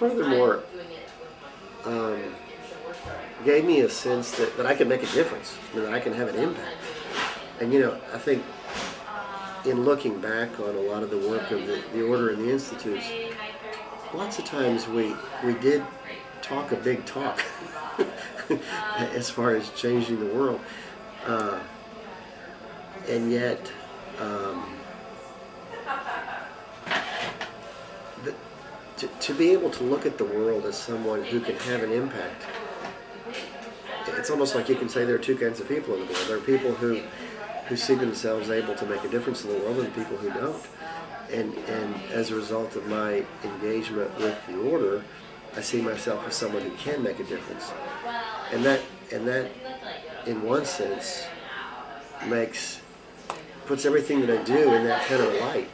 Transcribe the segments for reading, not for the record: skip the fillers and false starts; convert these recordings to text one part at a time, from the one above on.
furthermore, um, gave me a sense that I can make a difference, that I can have an impact. And I think in looking back on a lot of the work of the Order and the Institutes, lots of times we did talk a big talk as far as changing the world. And yet, to be able to look at the world as someone who can have an impact, it's almost like you can say there are two kinds of people in the world. There are people who see themselves able to make a difference in the world, and people who don't. And as a result of my engagement with the Order, I see myself as someone who can make a difference. And that in one sense puts everything that I do in that kind of light.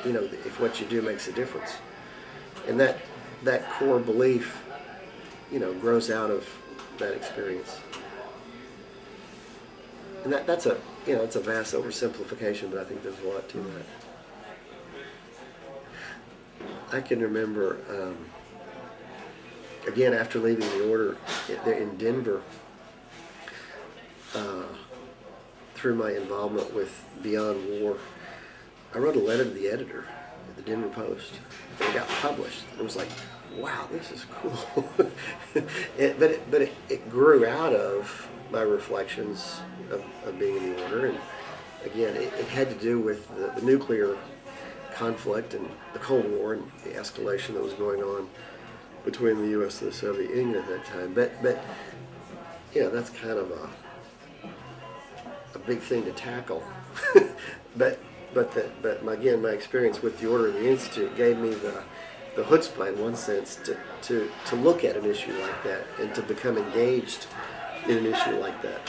If what you do makes a difference. And that core belief, grows out of that experience. And that's it's a vast oversimplification, but I think there's a lot to that. I can remember, again, after leaving the Order in Denver, through my involvement with Beyond War, I wrote a letter to the editor at the Denver Post, and it got published. It was like, wow, this is cool. But it grew out of my reflections of being in the Order, and again, it had to do with the nuclear conflict and the Cold War and the escalation that was going on between the U.S. and the Soviet Union at that time. But that's kind of a big thing to tackle. But again, my experience with the Order and the Institute gave me the chutzpah, in one sense, to look at an issue like that and to become engaged in an issue like that.